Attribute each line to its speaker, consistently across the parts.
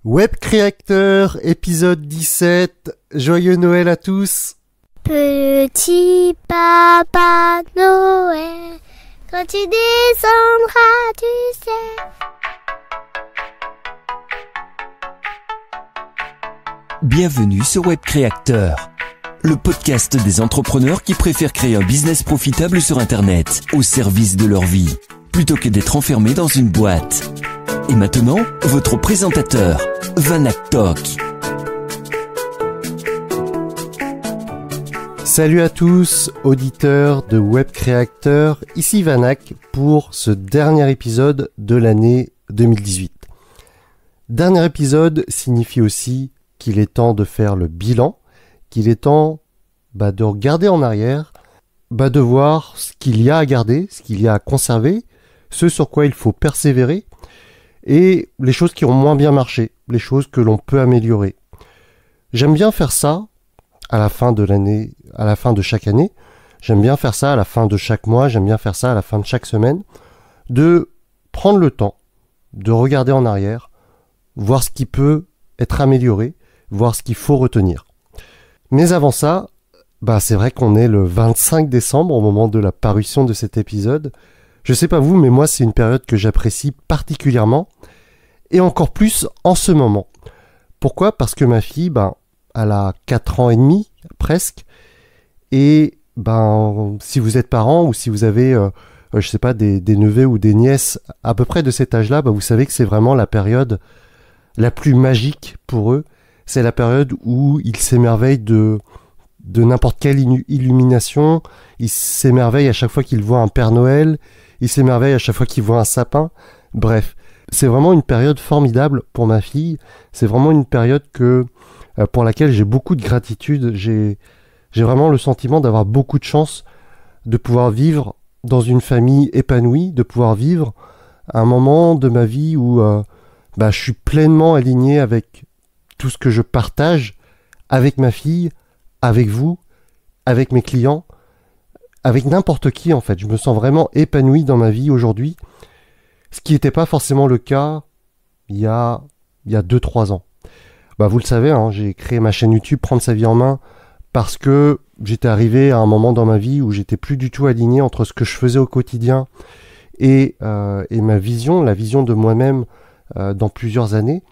Speaker 1: Web Créateur, épisode 17. Joyeux Noël à tous.
Speaker 2: Petit papa Noël, quand tu descendras du ciel.
Speaker 3: Bienvenue sur Web Créateur, le podcast des entrepreneurs qui préfèrent créer un business profitable sur Internet, au service de leur vie, plutôt que d'être enfermés dans une boîte. Et maintenant, votre présentateur, Vanak Tok.
Speaker 1: Salut à tous, auditeurs de Web Créateur, ici Vanak pour ce dernier épisode de l'année 2018. Dernier épisode signifie aussi qu'il est temps de faire le bilan, qu'il est temps de regarder en arrière, de voir ce qu'il y a à garder, ce qu'il y a à conserver, ce sur quoi il faut persévérer, et les choses qui ont moins bien marché, les choses que l'on peut améliorer. J'aime bien faire ça à la fin de l'année, à la fin de chaque année. J'aime bien faire ça à la fin de chaque mois, j'aime bien faire ça à la fin de chaque semaine, de prendre le temps, de regarder en arrière, voir ce qui peut être amélioré, voir ce qu'il faut retenir. Mais avant ça, c'est vrai qu'on est le 25 décembre au moment de la parution de cet épisode. Je sais pas vous, mais moi c'est une période que j'apprécie particulièrement, et encore plus en ce moment. Pourquoi ? Parce que ma fille, elle a 4 ans et demi, presque, et si vous êtes parent, ou si vous avez, des neveux ou des nièces à peu près de cet âge-là, vous savez que c'est vraiment la période la plus magique pour eux. C'est la période où ils s'émerveillent de n'importe quelle illumination, ils s'émerveillent à chaque fois qu'ils voient un Père Noël, ils s'émerveillent à chaque fois qu'ils voient un sapin. Bref, c'est vraiment une période formidable pour ma fille. C'est vraiment une période pour laquelle j'ai beaucoup de gratitude. J'ai vraiment le sentiment d'avoir beaucoup de chance de pouvoir vivre dans une famille épanouie, de pouvoir vivre un moment de ma vie où je suis pleinement aligné avec tout ce que je partage avec ma fille, avec vous, avec mes clients, avec n'importe qui en fait. Je me sens vraiment épanoui dans ma vie aujourd'hui, ce qui n'était pas forcément le cas il y a 2-3 ans. Vous le savez, j'ai créé ma chaîne YouTube Prendre sa vie en main parce que j'étais arrivé à un moment dans ma vie où j'étais plus du tout aligné entre ce que je faisais au quotidien et ma vision, la vision de moi-même dans plusieurs années.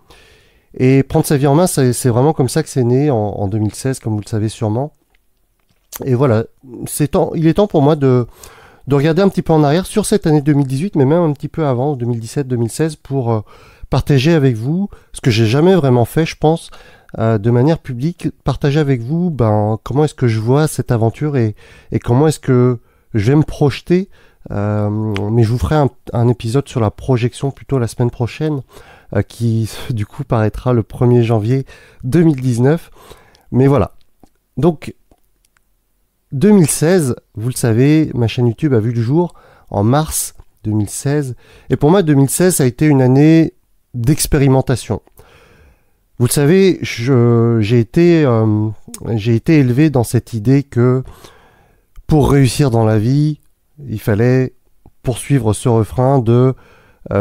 Speaker 1: Et Prendre sa vie en main, c'est vraiment comme ça que c'est né en 2016, comme vous le savez sûrement. Et voilà, il est temps pour moi de regarder un petit peu en arrière sur cette année 2018, mais même un petit peu avant, 2017-2016, pour partager avec vous ce que j'ai jamais vraiment fait, je pense, de manière publique, partager avec vous comment est-ce que je vois cette aventure et comment est-ce que je vais me projeter. Mais je vous ferai un épisode sur la projection plutôt la semaine prochaine, qui du coup paraîtra le 1er janvier 2019. Mais voilà. Donc 2016, vous le savez, ma chaîne YouTube a vu le jour en mars 2016. Et pour moi, 2016, ça a été une année d'expérimentation. Vous le savez, j'ai été élevé dans cette idée que pour réussir dans la vie, il fallait poursuivre ce refrain de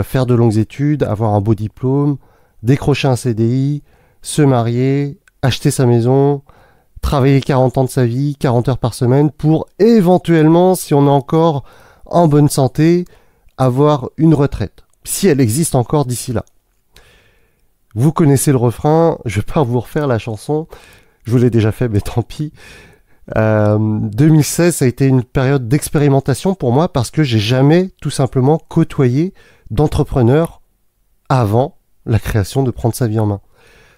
Speaker 1: faire de longues études, avoir un beau diplôme, décrocher un CDI, se marier, acheter sa maison, travailler 40 ans de sa vie, 40 heures par semaine, pour éventuellement, si on est encore en bonne santé, avoir une retraite, si elle existe encore d'ici là. Vous connaissez le refrain, je vais pas vous refaire la chanson, je vous l'ai déjà fait, mais tant pis. 2016, ça a été une période d'expérimentation pour moi parce que j'ai jamais tout simplement côtoyé d'entrepreneurs avant la création de Prendre sa vie en main.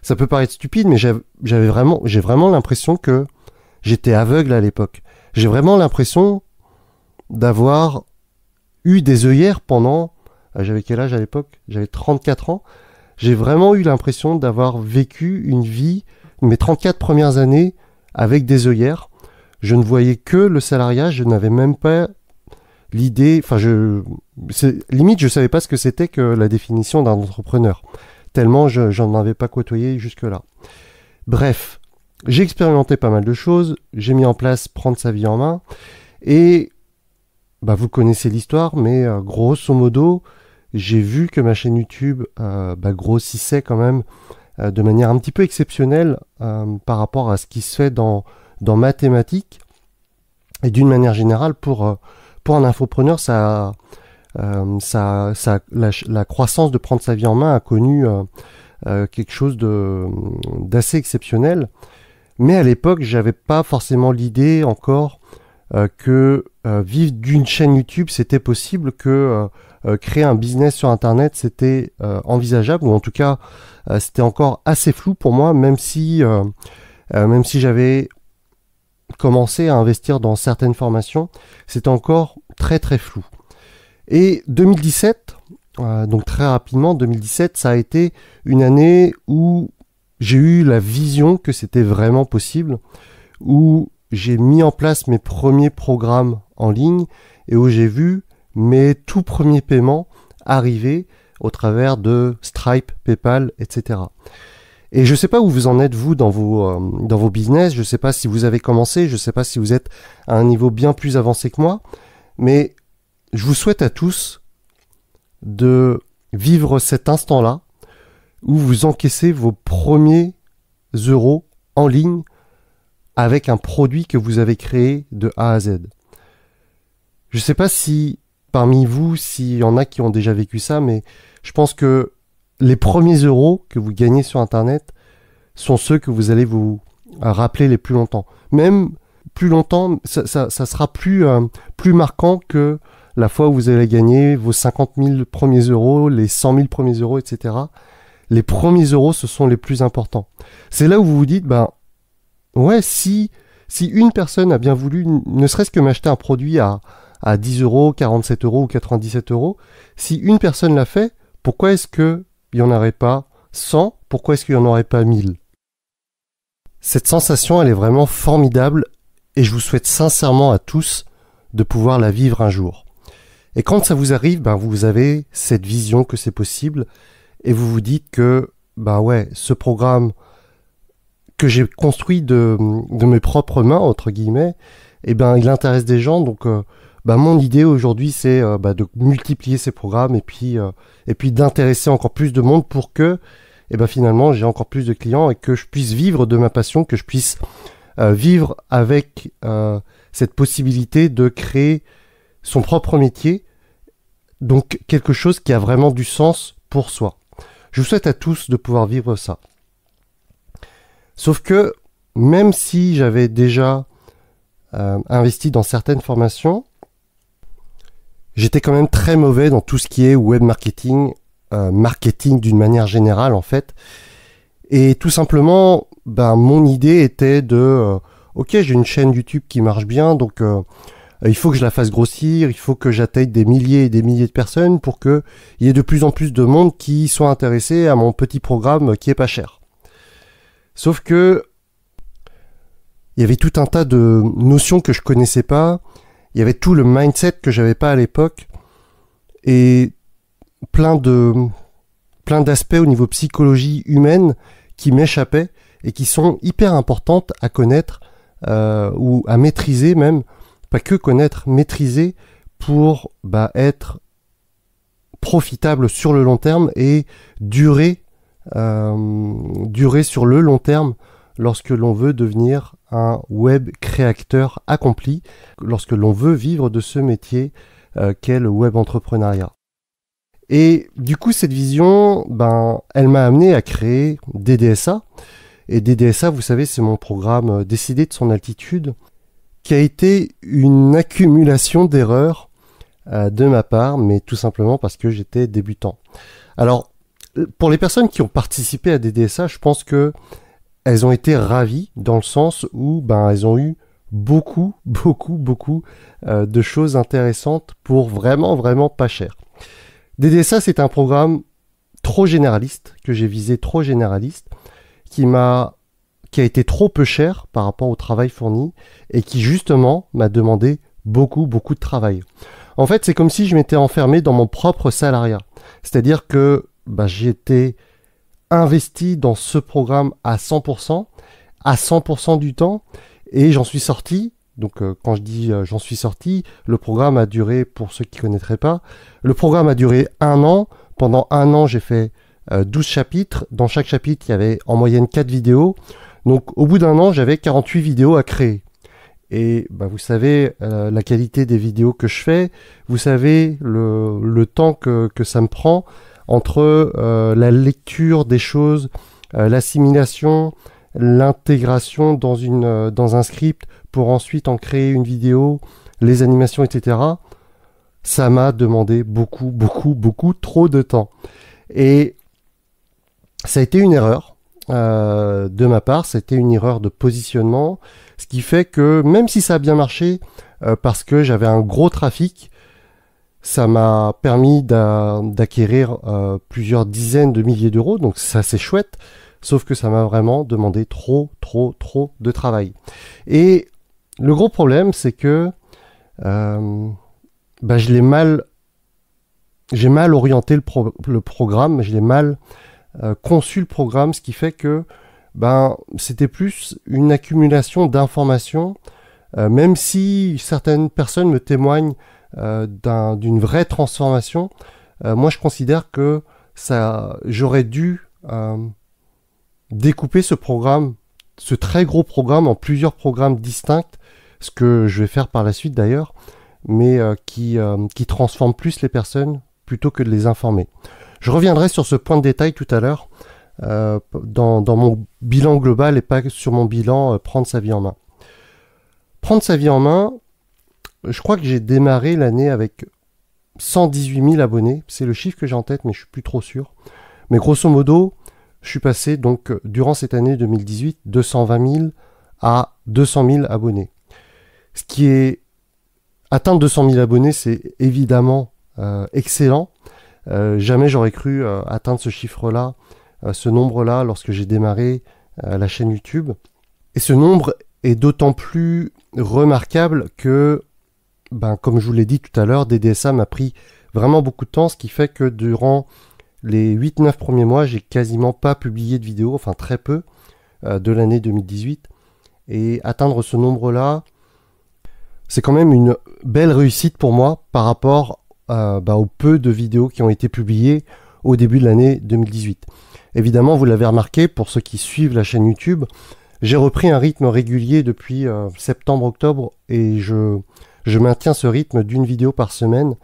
Speaker 1: Ça peut paraître stupide, mais j'ai vraiment l'impression que j'étais aveugle à l'époque. J'ai vraiment l'impression d'avoir eu des œillères pendant... J'avais quel âge à l'époque ? J'avais 34 ans. J'ai vraiment eu l'impression d'avoir vécu une vie, mes 34 premières années, avec des œillères. Je ne voyais que le salariat, je n'avais même pas l'idée... limite, je ne savais pas ce que c'était que la définition d'un entrepreneur. Tellement j'en avais pas côtoyé jusque-là. Bref, j'ai expérimenté pas mal de choses, j'ai mis en place Prendre sa vie en main, et vous connaissez l'histoire, mais grosso modo, j'ai vu que ma chaîne YouTube grossissait quand même de manière un petit peu exceptionnelle par rapport à ce qui se fait dans mathématiques. Et d'une manière générale, pour un infopreneur, la croissance de prendre sa vie en main a connu quelque chose d'assez exceptionnel. Mais à l'époque, j'avais pas forcément l'idée encore que vivre d'une chaîne YouTube, c'était possible, que créer un business sur Internet, c'était envisageable, ou en tout cas, c'était encore assez flou pour moi, même si j'avais commencé à investir dans certaines formations, c'était encore très très flou. Et 2017, donc très rapidement, 2017, ça a été une année où j'ai eu la vision que c'était vraiment possible, où j'ai mis en place mes premiers programmes en ligne et où j'ai vu mes tout premiers paiements arriver au travers de Stripe, PayPal, etc. Et je ne sais pas où vous en êtes, vous, dans vos business. Je ne sais pas si vous avez commencé, je ne sais pas si vous êtes à un niveau bien plus avancé que moi, mais je vous souhaite à tous de vivre cet instant-là où vous encaissez vos premiers euros en ligne avec un produit que vous avez créé de A à Z. Je ne sais pas si parmi vous, s'il y en a qui ont déjà vécu ça, mais je pense que les premiers euros que vous gagnez sur Internet sont ceux que vous allez vous rappeler les plus longtemps. Même plus longtemps, ça sera plus marquant que la fois où vous allez gagner vos 50 000 premiers euros, les 100 000 premiers euros, etc. Les premiers euros, ce sont les plus importants. C'est là où vous vous dites, ouais, si une personne a bien voulu, ne serait-ce que m'acheter un produit à 10 euros, 47 euros ou 97 euros, si une personne l'a fait, pourquoi est-ce qu'il n'y en aurait pas 100 ? Pourquoi est-ce qu'il n'y en aurait pas 1000 ? Cette sensation, elle est vraiment formidable et je vous souhaite sincèrement à tous de pouvoir la vivre un jour. Et quand ça vous arrive, vous avez cette vision que c'est possible et vous vous dites que, ouais, ce programme que j'ai construit de mes propres mains, entre guillemets, il intéresse des gens. Donc, mon idée aujourd'hui, c'est de multiplier ces programmes et puis d'intéresser encore plus de monde pour que, finalement, j'ai encore plus de clients et que je puisse vivre de ma passion, que je puisse vivre avec cette possibilité de créer son propre métier, donc quelque chose qui a vraiment du sens pour soi. Je vous souhaite à tous de pouvoir vivre ça. Sauf que, même si j'avais déjà investi dans certaines formations, j'étais quand même très mauvais dans tout ce qui est web marketing, marketing d'une manière générale en fait. Et tout simplement, mon idée était de, ok, j'ai une chaîne YouTube qui marche bien, donc il faut que je la fasse grossir, il faut que j'atteigne des milliers et des milliers de personnes pour qu'il y ait de plus en plus de monde qui soit intéressé à mon petit programme qui est pas cher. Sauf que il y avait tout un tas de notions que je connaissais pas, il y avait tout le mindset que j'avais pas à l'époque et plein d'aspects au niveau psychologie humaine qui m'échappaient et qui sont hyper importantes à connaître ou à maîtriser même, pas que connaître, maîtriser pour être profitable sur le long terme et durer sur le long terme lorsque l'on veut devenir un web créateur accompli, lorsque l'on veut vivre de ce métier qu'est le web entrepreneuriat. Et du coup, cette vision, elle m'a amené à créer DDSA. Et DDSA, vous savez, c'est mon programme Décider de son altitude, qui a été une accumulation d'erreurs de ma part, mais tout simplement parce que j'étais débutant. Alors, pour les personnes qui ont participé à DDSA, je pense que elles ont été ravies dans le sens où elles ont eu beaucoup de choses intéressantes pour vraiment pas cher. DDSA, c'est un programme trop généraliste, que j'ai visé trop généraliste, qui a été trop peu cher par rapport au travail fourni et qui justement m'a demandé beaucoup de travail. En fait, c'est comme si je m'étais enfermé dans mon propre salariat. C'est-à-dire que j'étais investi dans ce programme à 100% du temps et j'en suis sorti. Donc quand je dis j'en suis sorti, le programme a duré, pour ceux qui ne connaîtraient pas, le programme a duré 1 an. Pendant 1 an, j'ai fait 12 chapitres. Dans chaque chapitre, il y avait en moyenne 4 vidéos. Donc au bout d'un an, j'avais 48 vidéos à créer. Et vous savez la qualité des vidéos que je fais, vous savez le temps que ça me prend entre la lecture des choses, l'assimilation, l'intégration dans un script pour ensuite en créer une vidéo, les animations, etc. Ça m'a demandé beaucoup trop de temps. Et ça a été une erreur de ma part, c'était une erreur de positionnement, ce qui fait que même si ça a bien marché, parce que j'avais un gros trafic, ça m'a permis d'acquérir plusieurs dizaines de milliers d'euros, donc ça c'est chouette, sauf que ça m'a vraiment demandé trop de travail. Et le gros problème, c'est que j'ai mal orienté le programme, je l'ai mal conçu le programme, ce qui fait que c'était plus une accumulation d'informations, même si certaines personnes me témoignent d'une vraie transformation, moi je considère que j'aurais dû découper ce programme, ce très gros programme, en plusieurs programmes distincts, ce que je vais faire par la suite d'ailleurs, mais qui transforme plus les personnes plutôt que de les informer. Je reviendrai sur ce point de détail tout à l'heure dans mon bilan global et pas sur mon bilan prendre sa vie en main. Prendre sa vie en main, je crois que j'ai démarré l'année avec 118 000 abonnés. C'est le chiffre que j'ai en tête, mais je suis plus trop sûr. Mais grosso modo, je suis passé donc durant cette année 2018 de 120 000 à 200 000 abonnés. Ce qui est atteindre 200 000 abonnés, c'est évidemment excellent. Jamais j'aurais cru atteindre ce chiffre-là, ce nombre-là, lorsque j'ai démarré la chaîne YouTube. Et ce nombre est d'autant plus remarquable que, comme je vous l'ai dit tout à l'heure, DDSA m'a pris vraiment beaucoup de temps, ce qui fait que durant les 8-9 premiers mois, j'ai quasiment pas publié de vidéos, enfin très peu, de l'année 2018. Et atteindre ce nombre-là, c'est quand même une belle réussite pour moi par rapport au peu de vidéos qui ont été publiées au début de l'année 2018. Évidemment, vous l'avez remarqué, pour ceux qui suivent la chaîne YouTube, j'ai repris un rythme régulier depuis septembre-octobre et je maintiens ce rythme d'une vidéo par semaine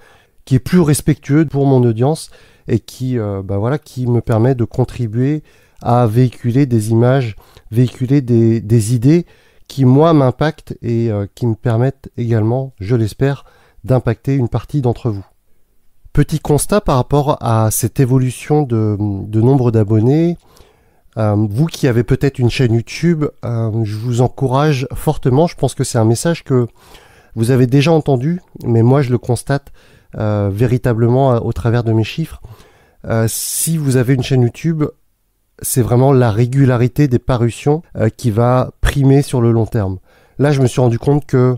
Speaker 1: qui est plus respectueux pour mon audience et qui me permet de contribuer à véhiculer des images, véhiculer des idées qui, moi, m'impactent et qui me permettent également, je l'espère, d'impacter une partie d'entre vous. Petit constat par rapport à cette évolution de nombre d'abonnés. Vous qui avez peut-être une chaîne YouTube, je vous encourage fortement. Je pense que c'est un message que vous avez déjà entendu, mais moi je le constate véritablement au travers de mes chiffres. Si vous avez une chaîne YouTube, c'est vraiment la régularité des parutions qui va primer sur le long terme. Là, je me suis rendu compte que,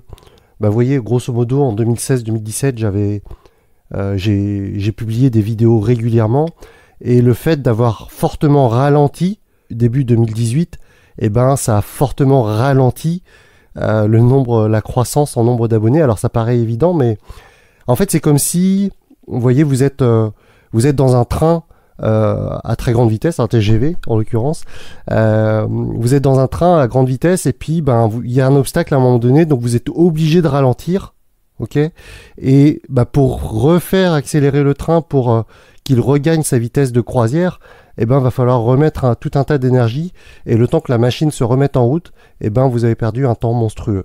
Speaker 1: vous voyez, grosso modo, en 2016-2017, j'ai publié des vidéos régulièrement, et le fait d'avoir fortement ralenti début 2018, ça a fortement ralenti la croissance en nombre d'abonnés. Alors ça paraît évident, mais en fait c'est comme si, vous voyez, vous êtes dans un train à très grande vitesse, un TGV en l'occurrence. Vous êtes dans un train à grande vitesse et puis il y a un obstacle à un moment donné, donc vous êtes obligé de ralentir. Ok, et pour refaire accélérer le train pour qu'il regagne sa vitesse de croisière, va falloir remettre tout un tas d'énergie, et le temps que la machine se remette en route, vous avez perdu un temps monstrueux.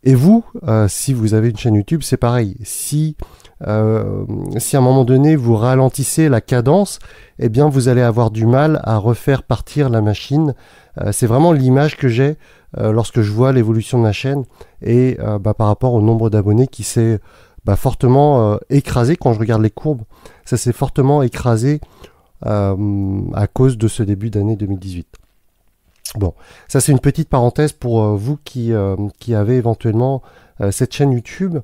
Speaker 1: Et vous, si vous avez une chaîne YouTube, c'est pareil. Si à un moment donné vous ralentissez la cadence, vous allez avoir du mal à refaire partir la machine. C'est vraiment l'image que j'ai lorsque je vois l'évolution de ma chaîne et par rapport au nombre d'abonnés qui s'est fortement écrasé. Quand je regarde les courbes, ça s'est fortement écrasé à cause de ce début d'année 2018. Bon, ça c'est une petite parenthèse pour vous qui avez éventuellement cette chaîne YouTube.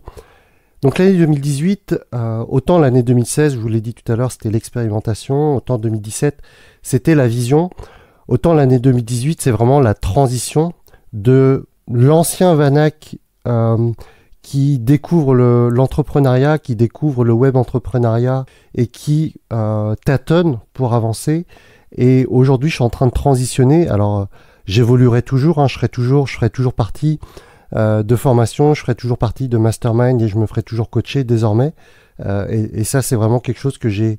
Speaker 1: Donc l'année 2018, autant l'année 2016, je vous l'ai dit tout à l'heure, c'était l'expérimentation, autant 2017, c'était la vision, autant l'année 2018, c'est vraiment la transition de l'ancien Vanak qui découvrent l'entrepreneuriat, qui découvrent le web entrepreneuriat et qui tâtonnent pour avancer. Et aujourd'hui, je suis en train de transitionner. Alors, j'évoluerai toujours, hein, je ferai toujours partie de formation, je ferai toujours partie de mastermind et je me ferai toujours coacher désormais. Et ça, c'est vraiment quelque chose que j'ai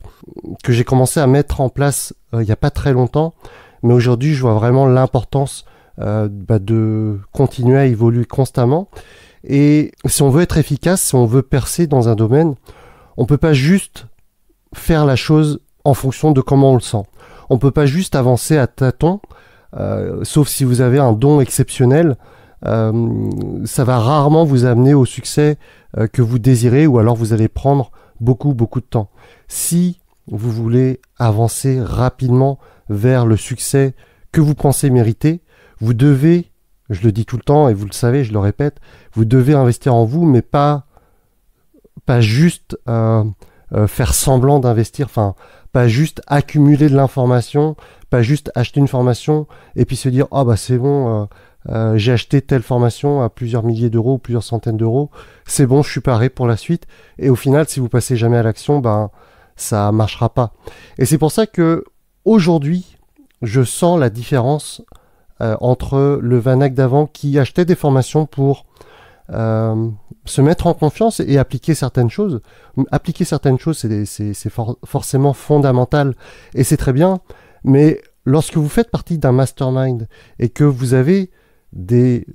Speaker 1: commencé à mettre en place il n'y a pas très longtemps. Mais aujourd'hui, je vois vraiment l'importance de continuer à évoluer constamment. Et si on veut être efficace, si on veut percer dans un domaine, on peut pas juste faire la chose en fonction de comment on le sent. On peut pas juste avancer à tâtons, sauf si vous avez un don exceptionnel. Ça va rarement vous amener au succès que vous désirez, ou alors vous allez prendre beaucoup de temps. Si vous voulez avancer rapidement vers le succès que vous pensez mériter, vous devez, je le dis tout le temps et vous le savez, je le répète, vous devez investir en vous, mais pas juste faire semblant d'investir, enfin pas juste accumuler de l'information, pas juste acheter une formation et puis se dire ah bah c'est bon, j'ai acheté telle formation à plusieurs milliers d'euros, plusieurs centaines d'euros, c'est bon, je suis paré pour la suite. Et au final, si vous passez jamais à l'action, ben ça marchera pas. Et c'est pour ça que aujourd'hui, je sens la différence entre le Vanak d'avant qui achetait des formations pour se mettre en confiance et appliquer certaines choses. Appliquer certaines choses, c'est forcément fondamental et c'est très bien. Mais lorsque vous faites partie d'un mastermind et que vous avez des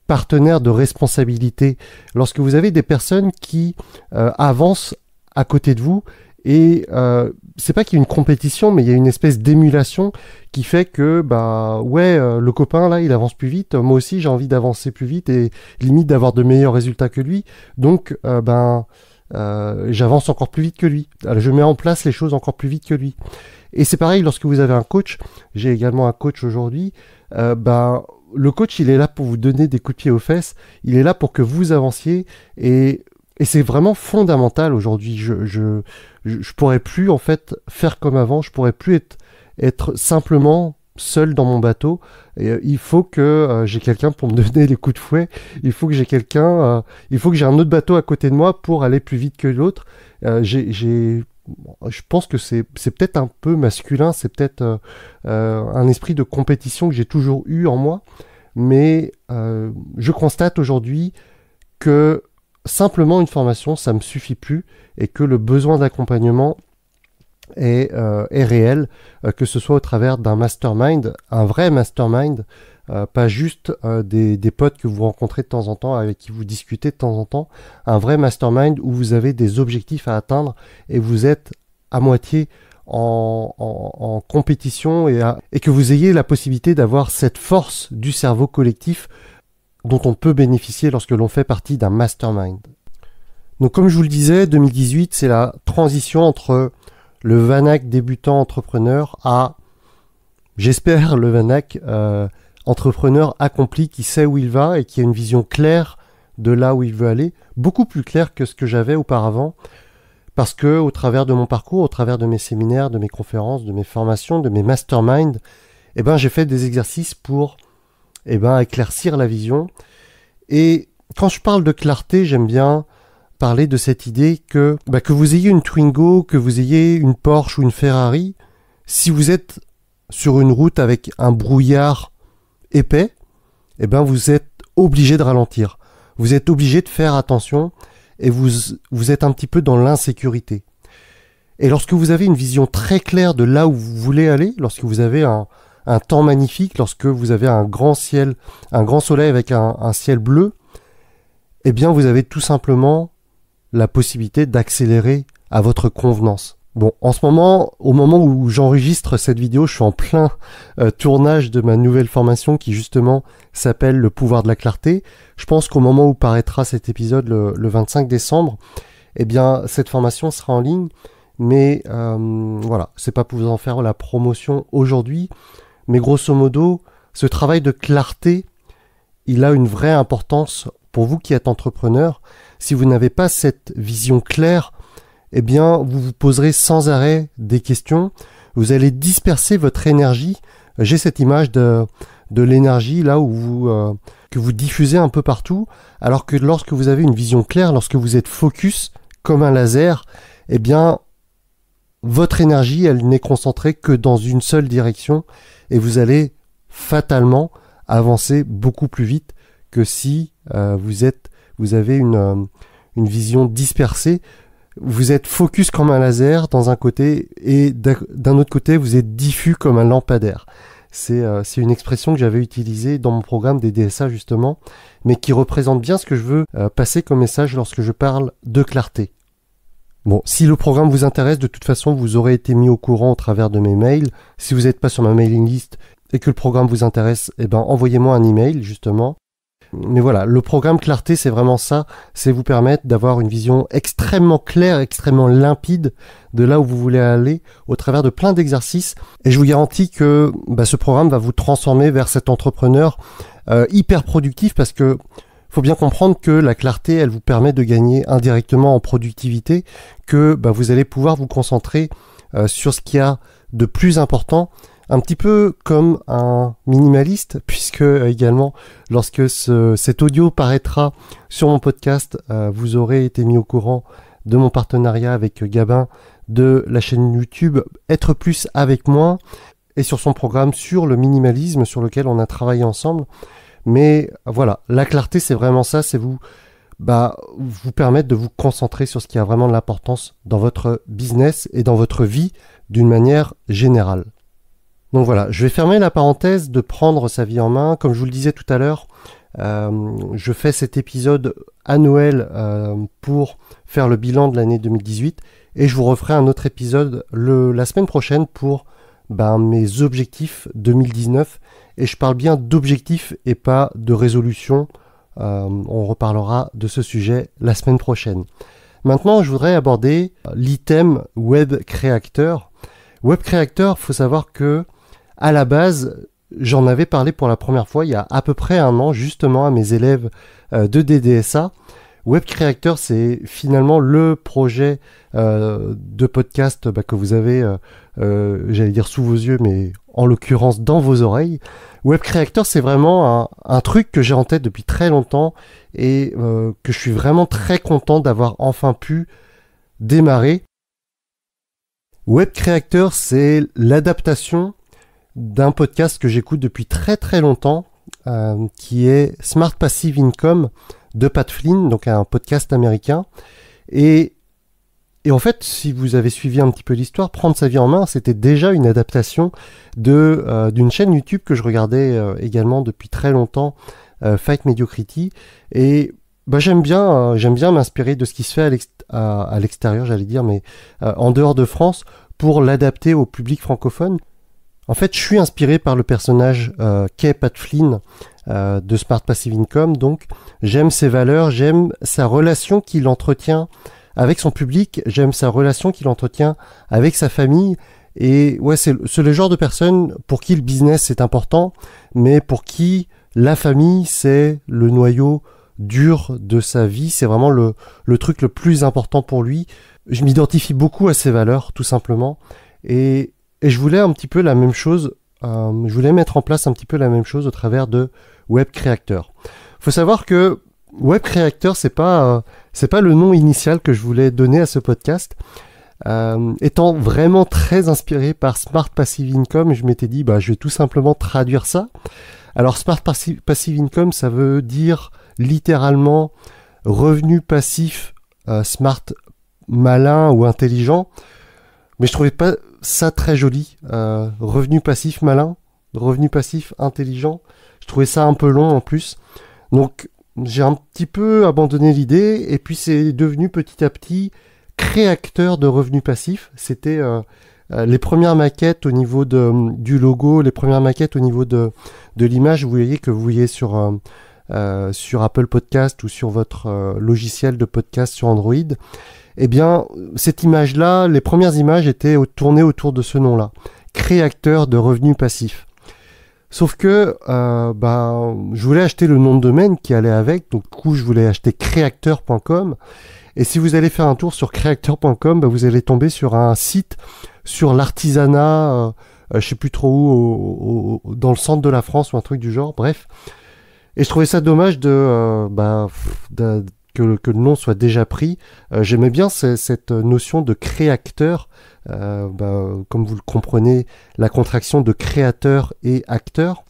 Speaker 1: partenaires de responsabilité, lorsque vous avez des personnes qui avancent à côté de vous, et c'est pas qu'il y a une compétition, mais il y a une espèce d'émulation qui fait que le copain là il avance plus vite, moi aussi j'ai envie d'avancer plus vite et limite d'avoir de meilleurs résultats que lui, donc j'avance encore plus vite que lui, alors, je mets en place les choses encore plus vite que lui. Et c'est pareil lorsque vous avez un coach. J'ai également un coach aujourd'hui. Le coach il est là pour vous donner des coups de pied aux fesses, il est là pour que vous avanciez et c'est vraiment fondamental aujourd'hui. Je pourrais plus en fait faire comme avant. Je pourrais plus être simplement seul dans mon bateau. Et, il faut que j'ai quelqu'un pour me donner les coups de fouet. Il faut que j'ai quelqu'un. Il faut que j'ai un autre bateau à côté de moi pour aller plus vite que l'autre. Je pense que c'est peut-être un peu masculin. C'est peut-être un esprit de compétition que j'ai toujours eu en moi. Mais je constate aujourd'hui que simplement une formation, ça me suffit plus et que le besoin d'accompagnement est réel, que ce soit au travers d'un mastermind, un vrai mastermind, pas juste des potes que vous rencontrez de temps en temps, avec qui vous discutez de temps en temps, un vrai mastermind où vous avez des objectifs à atteindre et vous êtes à moitié en compétition et que vous ayez la possibilité d'avoir cette force du cerveau collectif dont on peut bénéficier lorsque l'on fait partie d'un mastermind. Donc comme je vous le disais, 2018, c'est la transition entre le Vanak débutant entrepreneur à, j'espère, le Vanak entrepreneur accompli qui sait où il va et qui a une vision claire de là où il veut aller, beaucoup plus claire que ce que j'avais auparavant, parce que au travers de mon parcours, au travers de mes séminaires, de mes conférences, de mes formations, de mes masterminds, j'ai fait des exercices pour éclaircir la vision. Et quand je parle de clarté, j'aime bien parler de cette idée que vous ayez une Twingo, que vous ayez une Porsche ou une Ferrari, si vous êtes sur une route avec un brouillard épais, vous êtes obligé de ralentir. Vous êtes obligé de faire attention et vous êtes un petit peu dans l'insécurité. Et lorsque vous avez une vision très claire de là où vous voulez aller, lorsque vous avez un temps magnifique, lorsque vous avez un grand ciel, un grand soleil avec un ciel bleu, vous avez tout simplement la possibilité d'accélérer à votre convenance. Bon, en ce moment, au moment où j'enregistre cette vidéo, je suis en plein tournage de ma nouvelle formation qui justement s'appelle Le pouvoir de la clarté. Je pense qu'au moment où paraîtra cet épisode, le 25 décembre, cette formation sera en ligne. Mais voilà, c'est pas pour vous en faire la promotion aujourd'hui. Mais grosso modo, ce travail de clarté, il a une vraie importance pour vous qui êtes entrepreneur. Si vous n'avez pas cette vision claire, vous vous poserez sans arrêt des questions. Vous allez disperser votre énergie. J'ai cette image de l'énergie là où que vous diffusez un peu partout, alors que lorsque vous avez une vision claire, lorsque vous êtes focus comme un laser, eh bien votre énergie, elle n'est concentrée que dans une seule direction et vous allez fatalement avancer beaucoup plus vite que si vous avez une vision dispersée. Vous êtes focus comme un laser dans un côté et d'un autre côté vous êtes diffus comme un lampadaire. C'est une expression que j'avais utilisée dans mon programme des DSA justement, mais qui représente bien ce que je veux passer comme message lorsque je parle de clarté. Bon, si le programme vous intéresse, de toute façon vous aurez été mis au courant au travers de mes mails. Si vous n'êtes pas sur ma mailing list et que le programme vous intéresse, eh ben envoyez-moi un email justement. Mais voilà, le programme Clarté, c'est vraiment ça, c'est vous permettre d'avoir une vision extrêmement claire, extrêmement limpide de là où vous voulez aller au travers de plein d'exercices. Et je vous garantis que ce programme va vous transformer vers cet entrepreneur hyper productif parce que faut bien comprendre que la clarté, elle vous permet de gagner indirectement en productivité, que vous allez pouvoir vous concentrer sur ce qu'il y a de plus important. Un petit peu comme un minimaliste, puisque également, lorsque cet audio paraîtra sur mon podcast, vous aurez été mis au courant de mon partenariat avec Gabin de la chaîne YouTube Être Plus avec Moins et sur son programme sur le minimalisme sur lequel on a travaillé ensemble. Mais voilà, la clarté, c'est vraiment ça, c'est vous permettre de vous concentrer sur ce qui a vraiment de l'importance dans votre business et dans votre vie d'une manière générale. Donc voilà, je vais fermer la parenthèse de prendre sa vie en main. Comme je vous le disais tout à l'heure, je fais cet épisode à Noël pour faire le bilan de l'année 2018 et je vous referai un autre épisode la semaine prochaine pour mes objectifs 2019 et je parle bien d'objectifs et pas de résolutions. On reparlera de ce sujet la semaine prochaine. Maintenant, je voudrais aborder l'item Web Creator. Web Creator, faut savoir que à la base, j'en avais parlé pour la première fois il y a à peu près un an, justement à mes élèves de DDSA. Web Creator, c'est finalement le projet de podcast que vous avez, j'allais dire sous vos yeux, mais en l'occurrence dans vos oreilles. Web Creator, c'est vraiment un truc que j'ai en tête depuis très longtemps et que je suis vraiment très content d'avoir enfin pu démarrer. Web Creator, c'est l'adaptation d'un podcast que j'écoute depuis très très longtemps, qui est Smart Passive Income de Pat Flynn, donc un podcast américain. Et en fait, si vous avez suivi un petit peu l'histoire, Prendre sa vie en main, c'était déjà une adaptation d'une chaîne YouTube que je regardais également depuis très longtemps, Fight Mediocrity. Et j'aime bien m'inspirer de ce qui se fait à l'extérieur, j'allais dire, mais en dehors de France, pour l'adapter au public francophone. En fait, je suis inspiré par le personnage qu'est Pat Flynn de Smart Passive Income. Donc, j'aime ses valeurs, j'aime sa relation qu'il entretient avec son public, j'aime sa relation qu'il entretient avec sa famille. Et ouais, c'est le genre de personne pour qui le business c'est important, mais pour qui la famille c'est le noyau dur de sa vie. C'est vraiment le truc le plus important pour lui. Je m'identifie beaucoup à ses valeurs, tout simplement. Et je voulais un petit peu la même chose, je voulais mettre en place un petit peu la même chose au travers de Web Creator. Faut savoir que Web Creator, c'est pas le nom initial que je voulais donner à ce podcast. Étant vraiment très inspiré par Smart Passive Income, je m'étais dit, je vais tout simplement traduire ça. Alors, Smart Passive Income, ça veut dire littéralement revenu passif, smart, malin ou intelligent. Mais je trouvais pas ça très joli. Revenu passif malin, revenu passif intelligent. Je trouvais ça un peu long en plus. Donc j'ai un petit peu abandonné l'idée et puis c'est devenu petit à petit créateur de revenus passifs. C'était les premières maquettes au niveau du logo, les premières maquettes au niveau de l'image. Vous voyez sur Apple Podcast ou sur votre logiciel de podcast sur Android. Eh bien, cette image-là, les premières images étaient tournées autour de ce nom-là, créateur de revenus passifs. Sauf que je voulais acheter le nom de domaine qui allait avec, donc du coup je voulais acheter creator.com. Et si vous allez faire un tour sur creator.com, vous allez tomber sur un site sur l'artisanat je sais plus trop où, dans le centre de la France ou un truc du genre, bref. Et je trouvais ça dommage que le nom soit déjà pris. J'aimais bien cette notion de créateur, comme vous le comprenez, la contraction de créateur et acteur.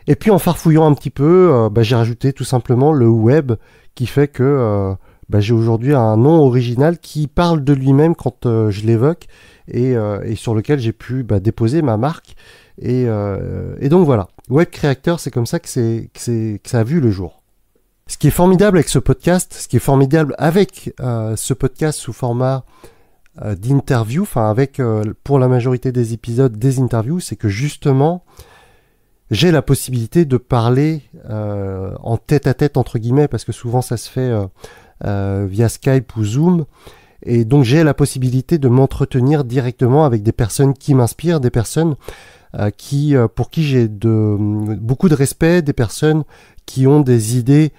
Speaker 1: Et puis en farfouillant un petit peu, j'ai rajouté tout simplement le web, qui fait que j'ai aujourd'hui un nom original qui parle de lui-même quand je l'évoque, et sur lequel j'ai pu déposer ma marque. Et donc voilà, Web Creator, c'est comme ça que ça a vu le jour. Ce qui est formidable avec ce podcast, ce podcast sous format d'interview, enfin avec pour la majorité des épisodes des interviews, c'est que justement j'ai la possibilité de parler en tête-à-tête entre guillemets, parce que souvent ça se fait via Skype ou Zoom, et donc j'ai la possibilité de m'entretenir directement avec des personnes qui m'inspirent, des personnes pour qui j'ai beaucoup de respect, des personnes qui ont des idées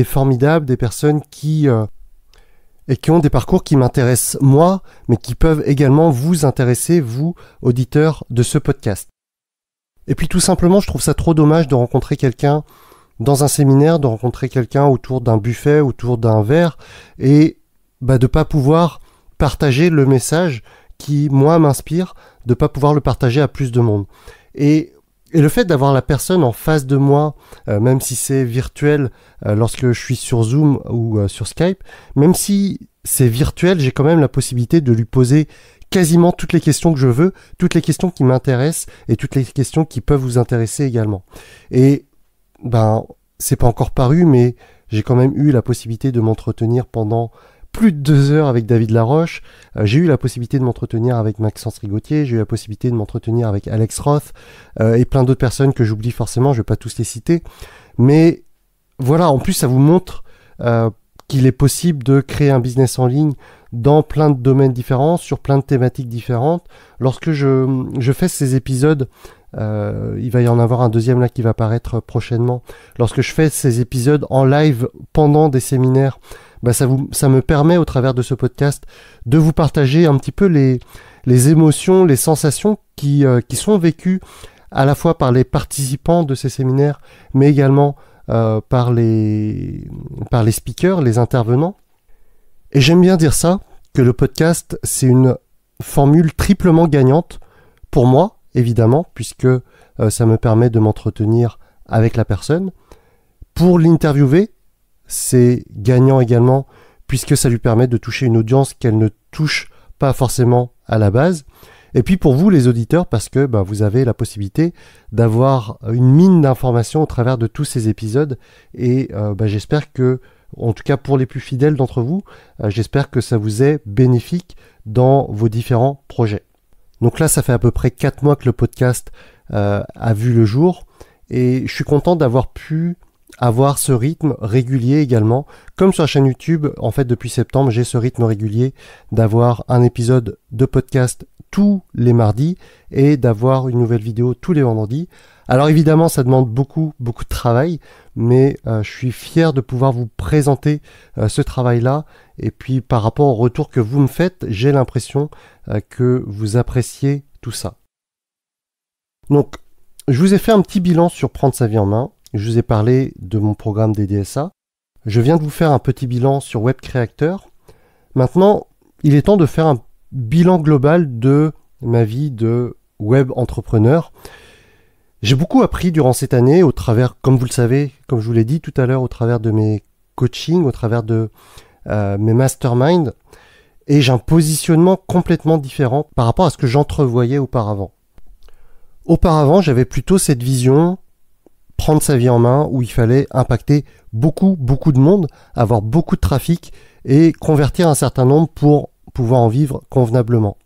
Speaker 1: formidables, des personnes qui ont des parcours qui m'intéressent moi, mais qui peuvent également vous intéresser, vous, auditeurs de ce podcast. Et puis tout simplement, je trouve ça trop dommage de rencontrer quelqu'un dans un séminaire, de rencontrer quelqu'un autour d'un buffet, autour d'un verre, et de pas pouvoir partager le message qui, moi, m'inspire, de pas pouvoir le partager à plus de monde. Et le fait d'avoir la personne en face de moi, même si c'est virtuel, lorsque je suis sur Zoom ou sur Skype, même si c'est virtuel, j'ai quand même la possibilité de lui poser quasiment toutes les questions que je veux, toutes les questions qui m'intéressent et toutes les questions qui peuvent vous intéresser également. Et c'est pas encore paru, mais j'ai quand même eu la possibilité de m'entretenir pendant plus de 2 heures avec David Laroche. J'ai eu la possibilité de m'entretenir avec Maxence Rigotier, j'ai eu la possibilité de m'entretenir avec Alex Roth et plein d'autres personnes que j'oublie forcément, je vais pas tous les citer. Mais voilà, en plus ça vous montre qu'il est possible de créer un business en ligne dans plein de domaines différents, sur plein de thématiques différentes. Lorsque je fais ces épisodes, il va y en avoir un deuxième là qui va apparaître prochainement. Lorsque je fais ces épisodes en live pendant des séminaires, ça me permet au travers de ce podcast de vous partager un petit peu les émotions, les sensations qui sont vécues à la fois par les participants de ces séminaires, mais également par les speakers, les intervenants. Et j'aime bien dire ça, que le podcast, c'est une formule triplement gagnante pour moi, évidemment, puisque ça me permet de m'entretenir avec la personne. Pour l'interviewer, c'est gagnant également, puisque ça lui permet de toucher une audience qu'elle ne touche pas forcément à la base. Et puis pour vous, les auditeurs, parce que vous avez la possibilité d'avoir une mine d'informations au travers de tous ces épisodes. Et j'espère que, en tout cas pour les plus fidèles d'entre vous, j'espère que ça vous est bénéfique dans vos différents projets. Donc là, ça fait à peu près 4 mois que le podcast a vu le jour. Et je suis content d'avoir pu avoir ce rythme régulier également. Comme sur la chaîne YouTube, en fait, depuis septembre, j'ai ce rythme régulier d'avoir un épisode de podcast tous les mardis et d'avoir une nouvelle vidéo tous les vendredis. Alors évidemment, ça demande beaucoup de travail, mais je suis fier de pouvoir vous présenter ce travail-là. Et puis par rapport au retour que vous me faites, j'ai l'impression que vous appréciez tout ça. Donc, je vous ai fait un petit bilan sur Prendre sa vie en main. Je vous ai parlé de mon programme des DSA. Je viens de vous faire un petit bilan sur Web Creator. Maintenant, il est temps de faire un bilan global de ma vie de web entrepreneur. J'ai beaucoup appris durant cette année au travers, comme vous le savez, comme je vous l'ai dit tout à l'heure, au travers de mes coachings, au travers de mes masterminds, et j'ai un positionnement complètement différent par rapport à ce que j'entrevoyais auparavant. Auparavant, j'avais plutôt cette vision prendre sa vie en main où il fallait impacter beaucoup de monde, avoir beaucoup de trafic et convertir un certain nombre pour pouvoir en vivre convenablement.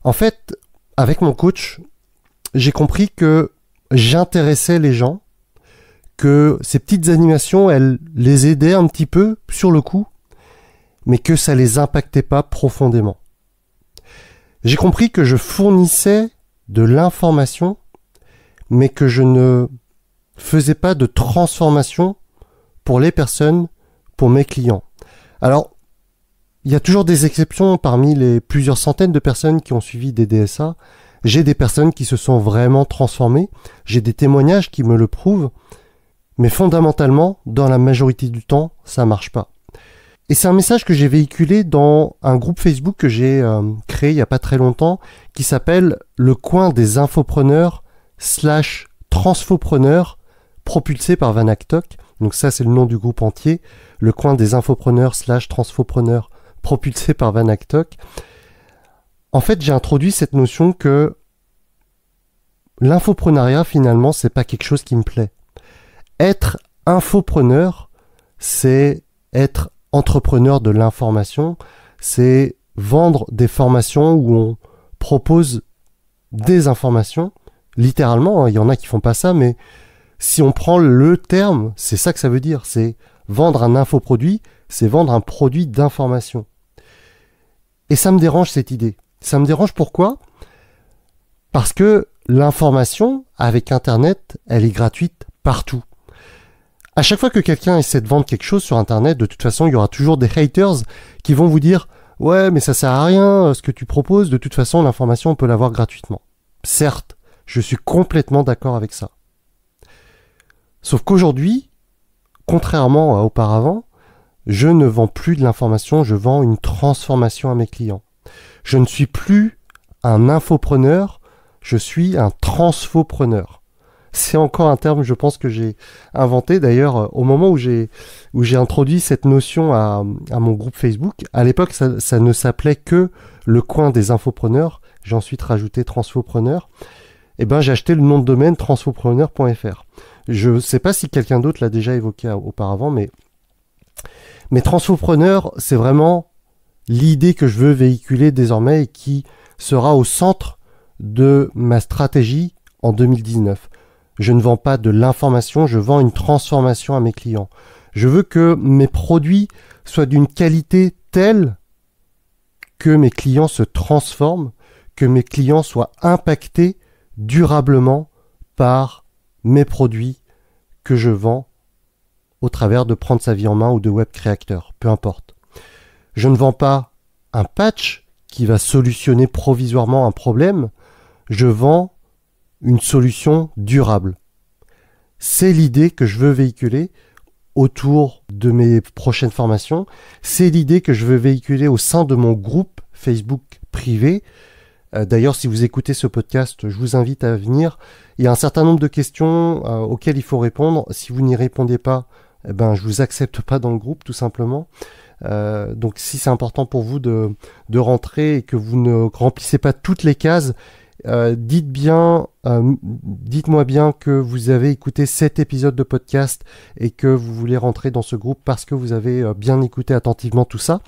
Speaker 1: En fait, avec mon coach, j'ai compris que j'intéressais les gens, que ces petites animations, elles les aidaient un petit peu sur le coup, mais que ça les impactait pas profondément. J'ai compris que je fournissais de l'information, mais que je ne faisais pas de transformation pour les personnes, pour mes clients. Alors, il y a toujours des exceptions parmi les plusieurs centaines de personnes qui ont suivi des DSA. J'ai des personnes qui se sont vraiment transformées, j'ai des témoignages qui me le prouvent, mais fondamentalement, dans la majorité du temps, ça marche pas. Et c'est un message que j'ai véhiculé dans un groupe Facebook que j'ai créé il y a pas très longtemps, qui s'appelle le coin des infopreneurs / transfopreneurs, propulsé par Vanactok. Donc ça, c'est le nom du groupe entier, le coin des infopreneurs / transfopreneurs, propulsé par Vanactok. En fait, j'ai introduit cette notion que l'infoprenariat, finalement, c'est pas quelque chose qui me plaît. Être infopreneur, c'est être entrepreneur de l'information, c'est vendre des formations où on propose des informations, littéralement, il y en a qui font pas ça, mais si on prend le terme, c'est ça que ça veut dire, c'est vendre un infoproduit, c'est vendre un produit d'information. Et ça me dérange cette idée. Ça me dérange pourquoi ? Parce que l'information, avec Internet, elle est gratuite partout. À chaque fois que quelqu'un essaie de vendre quelque chose sur Internet, de toute façon, il y aura toujours des haters qui vont vous dire « Ouais, mais ça sert à rien, ce que tu proposes, de toute façon, l'information, on peut l'avoir gratuitement. » Certes, je suis complètement d'accord avec ça. Sauf qu'aujourd'hui, contrairement à auparavant, je ne vends plus de l'information, je vends une transformation à mes clients. Je ne suis plus un infopreneur, je suis un transfopreneur. C'est encore un terme, je pense, que j'ai inventé. D'ailleurs, au moment où j'ai introduit cette notion à mon groupe Facebook, à l'époque, ça ne s'appelait que le coin des infopreneurs. J'ai ensuite rajouté transfopreneur. Eh ben, j'ai acheté le nom de domaine transfopreneur.fr. Je ne sais pas si quelqu'un d'autre l'a déjà évoqué auparavant, mais transfopreneur, c'est vraiment l'idée que je veux véhiculer désormais et qui sera au centre de ma stratégie en 2019. Je ne vends pas de l'information, je vends une transformation à mes clients. Je veux que mes produits soient d'une qualité telle que mes clients se transforment, que mes clients soient impactés durablement par mes produits que je vends au travers de Prendre sa vie en main ou de Web Créateur, peu importe. Je ne vends pas un patch qui va solutionner provisoirement un problème, je vends une solution durable. C'est l'idée que je veux véhiculer autour de mes prochaines formations. C'est l'idée que je veux véhiculer au sein de mon groupe Facebook privé. D'ailleurs, si vous écoutez ce podcast, je vous invite à venir. Il y a un certain nombre de questions auxquelles il faut répondre. Si vous n'y répondez pas, eh ben, je vous accepte pas dans le groupe, tout simplement. Donc, si c'est important pour vous de rentrer et que vous ne remplissez pas toutes les cases, dites-moi bien que vous avez écouté cet épisode de podcast et que vous voulez rentrer dans ce groupe parce que vous avez bien écouté attentivement tout ça.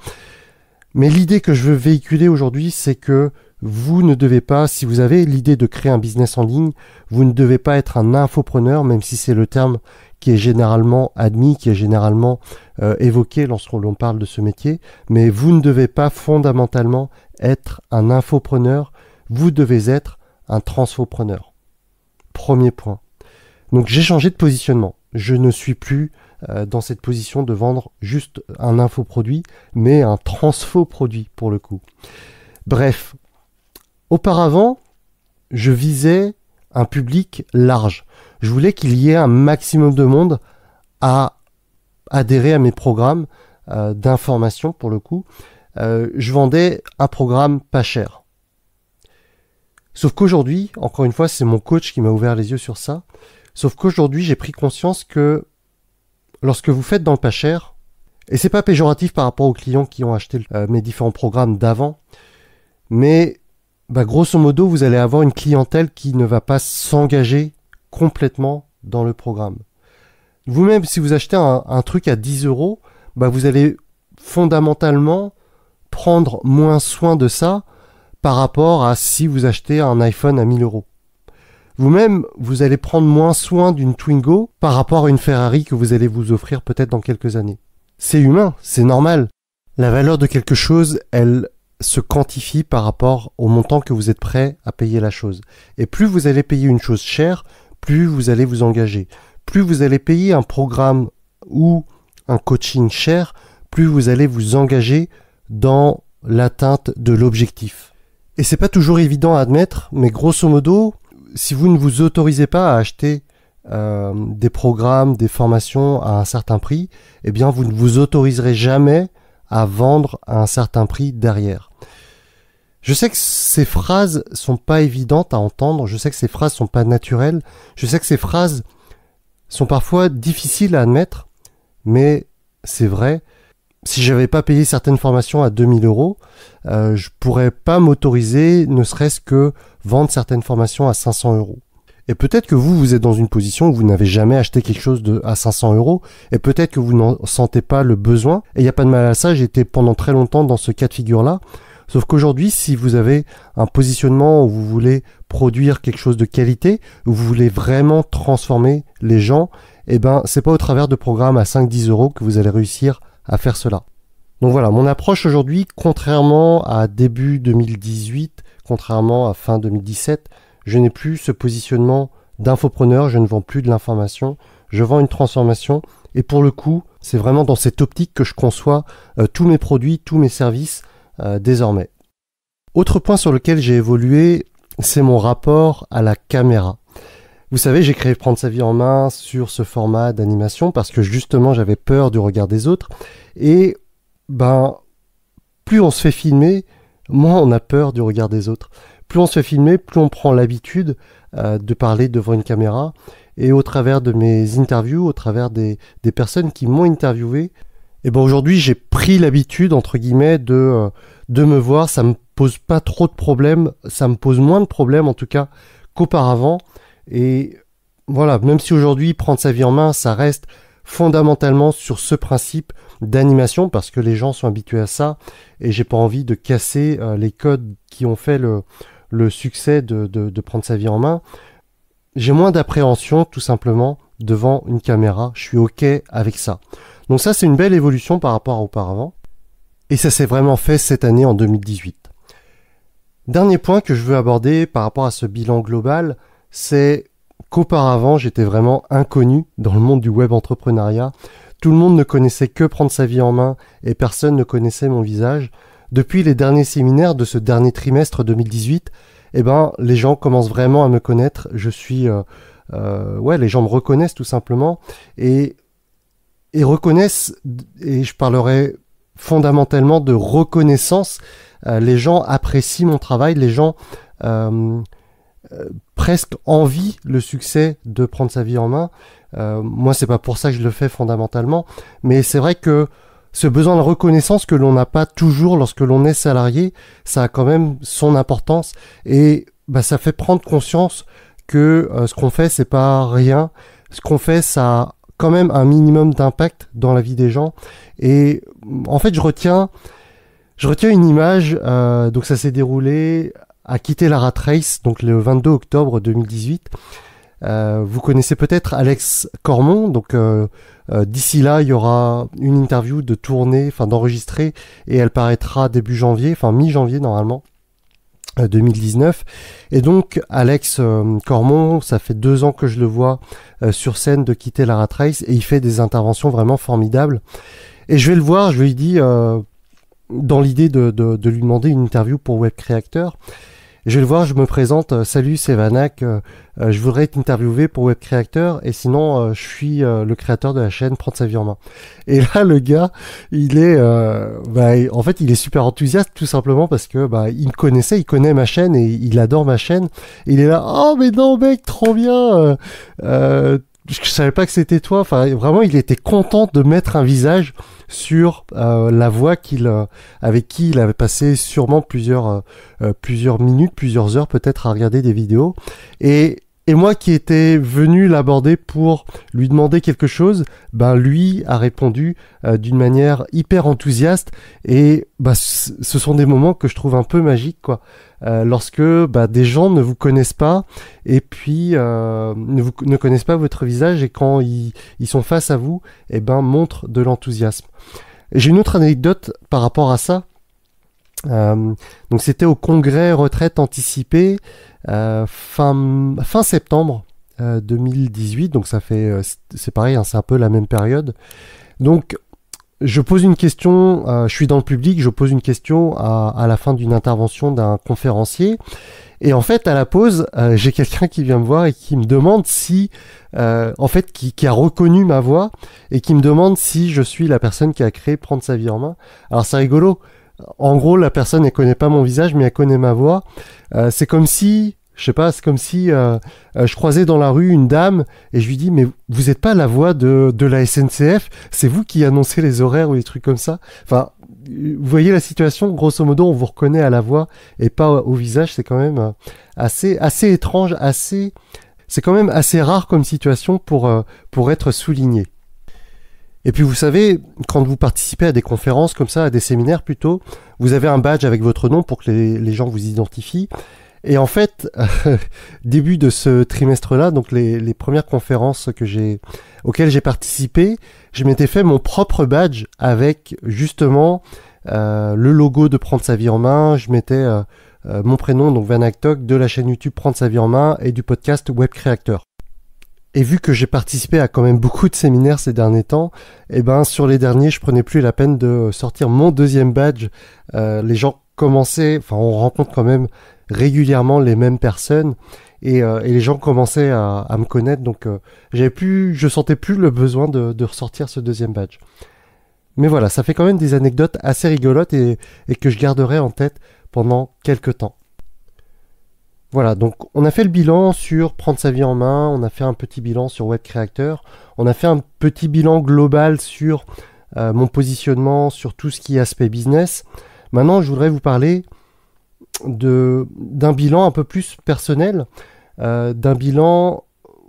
Speaker 1: Mais l'idée que je veux véhiculer aujourd'hui, c'est que vous ne devez pas, si vous avez l'idée de créer un business en ligne, vous ne devez pas être un infopreneur, même si c'est le terme qui est généralement admis, qui est généralement évoqué lorsqu'on parle de ce métier, mais vous ne devez pas fondamentalement être un infopreneur, vous devez être un transfopreneur. Premier point. Donc j'ai changé de positionnement. Je ne suis plus dans cette position de vendre juste un infoproduit, mais un transfoproduit pour le coup. Bref, auparavant, je visais un public large. Je voulais qu'il y ait un maximum de monde à adhérer à mes programmes d'information pour le coup. Je vendais un programme pas cher. Sauf qu'aujourd'hui, encore une fois, c'est mon coach qui m'a ouvert les yeux sur ça. Sauf qu'aujourd'hui, j'ai pris conscience que lorsque vous faites dans le pas cher, et c'est pas péjoratif par rapport aux clients qui ont acheté mes différents programmes d'avant, mais grosso modo, vous allez avoir une clientèle qui ne va pas s'engager complètement dans le programme. Vous-même, si vous achetez un truc à 10 €, vous allez fondamentalement prendre moins soin de ça par rapport à si vous achetez un iPhone à 1000 €. Vous-même, vous allez prendre moins soin d'une Twingo par rapport à une Ferrari que vous allez vous offrir peut-être dans quelques années. C'est humain, c'est normal. La valeur de quelque chose, elle se quantifie par rapport au montant que vous êtes prêt à payer la chose. Et plus vous allez payer une chose chère, plus vous allez vous engager. Plus vous allez payer un programme ou un coaching cher, plus vous allez vous engager dans l'atteinte de l'objectif. Et c'est pas toujours évident à admettre, mais grosso modo, si vous ne vous autorisez pas à acheter des programmes, des formations à un certain prix, eh bien vous ne vous autoriserez jamais à vendre à un certain prix derrière. Je sais que ces phrases sont pas évidentes à entendre, je sais que ces phrases sont pas naturelles, je sais que ces phrases sont parfois difficiles à admettre, mais c'est vrai. Si j'avais pas payé certaines formations à 2000 €, je pourrais pas m'autoriser, ne serait-ce que vendre certaines formations à 500 €. Et peut-être que vous êtes dans une position où vous n'avez jamais acheté quelque chose à 500 €, et peut-être que vous n'en sentez pas le besoin, et il n'y a pas de mal à ça, j'ai été pendant très longtemps dans ce cas de figure-là. Sauf qu'aujourd'hui, si vous avez un positionnement où vous voulez produire quelque chose de qualité, où vous voulez vraiment transformer les gens, eh ben, c'est pas au travers de programmes à 5-10 € que vous allez réussir à faire cela. Donc voilà, mon approche aujourd'hui, contrairement à début 2018, contrairement à fin 2017, je n'ai plus ce positionnement d'infopreneur, je ne vends plus de l'information, je vends une transformation, et pour le coup, c'est vraiment dans cette optique que je conçois tous mes produits, tous mes services désormais. Autre point sur lequel j'ai évolué, c'est mon rapport à la caméra. Vous savez, j'ai créé Prendre sa vie en main sur ce format d'animation parce que justement j'avais peur du regard des autres, et plus on se fait filmer, moins on a peur du regard des autres. Plus on se fait filmer, plus on prend l'habitude de parler devant une caméra, et au travers de mes interviews, au travers des personnes qui m'ont interviewé, et aujourd'hui j'ai pris l'habitude entre guillemets de me voir. Ça me pose pas trop de problèmes, ça me pose moins de problèmes en tout cas qu'auparavant. Et voilà, même si aujourd'hui Prendre sa vie en main, ça reste fondamentalement sur ce principe d'animation parce que les gens sont habitués à ça, et j'ai pas envie de casser les codes qui ont fait le succès de Prendre sa vie en main. J'ai moins d'appréhension tout simplement devant une caméra, je suis ok avec ça. Donc ça, c'est une belle évolution par rapport à auparavant. Et ça s'est vraiment fait cette année en 2018. Dernier point que je veux aborder par rapport à ce bilan global, c'est qu'auparavant, j'étais vraiment inconnu dans le monde du web entrepreneuriat. Tout le monde ne connaissait que Prendre sa vie en main et personne ne connaissait mon visage. Depuis les derniers séminaires de ce dernier trimestre 2018, les gens commencent vraiment à me connaître. Je suis... les gens me reconnaissent tout simplement. Et reconnaissent, et je parlerai fondamentalement de reconnaissance. Les gens apprécient mon travail, les gens presque envient le succès de Prendre sa vie en main. Moi, c'est pas pour ça que je le fais fondamentalement, mais c'est vrai que ce besoin de reconnaissance que l'on n'a pas toujours lorsque l'on est salarié, ça a quand même son importance, et ça fait prendre conscience que ce qu'on fait, c'est pas rien. Ce qu'on fait, ça a quand même un minimum d'impact dans la vie des gens. Et en fait, je retiens une image. Donc ça s'est déroulé à Quitter la Rat Race, donc le 22 octobre 2018. Vous connaissez peut-être Alex Cormon. Donc d'ici là, il y aura une interview de tournée, d'enregistrer, et elle paraîtra début janvier, mi-janvier normalement. 2019. Et donc Alex Cormon, ça fait 2 ans que je le vois sur scène de Quitter la Rat Race, et il fait des interventions vraiment formidables. Et je vais le voir, je lui dis dans l'idée de lui demander une interview pour Web Créateur. Je vais le voir, je me présente, salut, c'est Vanak, je voudrais t'interviewer pour Web Créateur, et sinon je suis le créateur de la chaîne Prendre sa vie en main. Et là, le gars, il est, en fait, il est super enthousiaste tout simplement parce que il me connaissait, il connaît ma chaîne et il adore ma chaîne. Et il est là, oh mais non mec, trop bien. Je savais pas que c'était toi. Enfin, vraiment, il était content de mettre un visage sur la voix avec qui il avait passé sûrement plusieurs minutes, plusieurs heures peut-être à regarder des vidéos. Et moi qui étais venu l'aborder pour lui demander quelque chose, lui a répondu d'une manière hyper enthousiaste. Et ce sont des moments que je trouve un peu magiques, quoi. Lorsque des gens ne vous connaissent pas, et puis ne connaissent pas votre visage, et quand ils sont face à vous, montrent de l'enthousiasme. J'ai une autre anecdote par rapport à ça. Donc c'était au congrès retraite anticipée fin septembre 2018, donc ça fait c'est pareil, hein, c'est un peu la même période. Donc je pose une question, je suis dans le public, je pose une question à la fin d'une intervention d'un conférencier. Et en fait, à la pause, j'ai quelqu'un qui vient me voir et qui me demande si, qui a reconnu ma voix et qui me demande si je suis la personne qui a créé Prendre sa vie en main. Alors c'est rigolo. En gros, la personne, elle connaît pas mon visage, mais elle connaît ma voix. C'est comme si, je sais pas, c'est comme si je croisais dans la rue une dame et je lui dis, mais vous êtes pas la voix de la SNCF, c'est vous qui annoncez les horaires ou des trucs comme ça. Enfin, vous voyez la situation, grosso modo, on vous reconnaît à la voix et pas au visage. C'est quand même assez étrange, c'est quand même assez rare comme situation pour être souligné. Et puis vous savez, quand vous participez à des conférences comme ça, à des séminaires plutôt, vous avez un badge avec votre nom pour que les gens vous identifient. Et en fait, début de ce trimestre-là, donc les premières conférences auxquelles j'ai participé, je m'étais fait mon propre badge avec justement le logo de Prendre sa vie en main. Je mettais mon prénom, donc Vanak Tok, de la chaîne YouTube Prendre sa vie en main et du podcast Web Créateur. Et vu que j'ai participé à quand même beaucoup de séminaires ces derniers temps, sur les derniers, je prenais plus la peine de sortir mon deuxième badge. Les gens on rencontre quand même régulièrement les mêmes personnes et les gens commençaient à me connaître, donc je sentais plus le besoin de ressortir ce deuxième badge. Mais voilà, ça fait quand même des anecdotes assez rigolotes et que je garderai en tête pendant quelques temps. Voilà, donc on a fait le bilan sur Prendre sa vie en main, on a fait un petit bilan sur Web Créateur, on a fait un petit bilan global sur mon positionnement, sur tout ce qui est aspect business. Maintenant, je voudrais vous parler d'un bilan un peu plus personnel, d'un bilan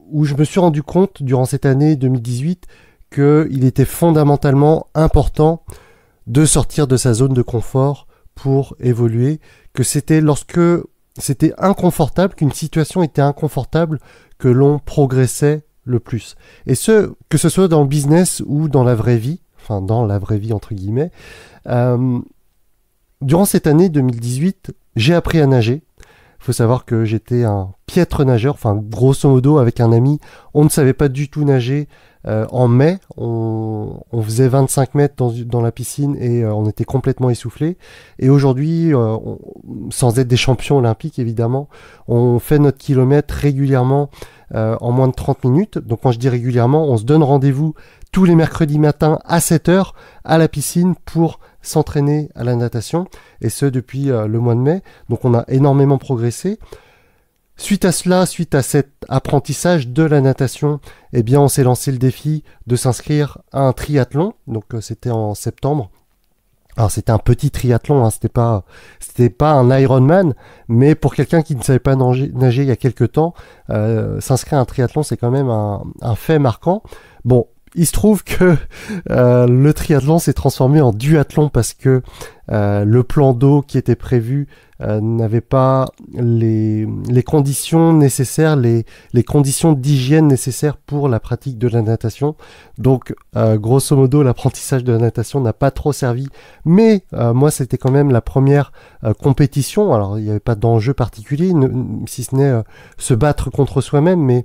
Speaker 1: où je me suis rendu compte durant cette année 2018 qu'il était fondamentalement important de sortir de sa zone de confort pour évoluer, que c'était lorsque c'était inconfortable, qu'une situation était inconfortable, que l'on progressait le plus. Et que ce soit dans le business ou dans la vraie vie, enfin dans la vraie vie entre guillemets. Durant cette année 2018, j'ai appris à nager. Il faut savoir que j'étais un piètre nageur, enfin grosso modo avec un ami, on ne savait pas du tout nager. En mai, on faisait 25 mètres dans la piscine et on était complètement essoufflé. Et aujourd'hui, sans être des champions olympiques évidemment, on fait notre kilomètre régulièrement en moins de 30 minutes. Donc quand je dis régulièrement, on se donne rendez-vous tous les mercredis matins à 7h à la piscine pour s'entraîner à la natation, et ce depuis le mois de mai. Donc on a énormément progressé. Suite à cela, suite à cet apprentissage de la natation, on s'est lancé le défi de s'inscrire à un triathlon. Donc c'était en septembre. Alors c'était un petit triathlon, c'était pas un Ironman, mais pour quelqu'un qui ne savait pas nager il y a quelques temps, s'inscrire à un triathlon, c'est quand même un fait marquant. Bon, il se trouve que le triathlon s'est transformé en duathlon parce que le plan d'eau qui était prévu n'avait pas les conditions nécessaires, les conditions d'hygiène nécessaires pour la pratique de la natation. Donc, grosso modo, l'apprentissage de la natation n'a pas trop servi. Mais moi, c'était quand même la première compétition. Alors, il n'y avait pas d'enjeu particulier, si ce n'est se battre contre soi-même,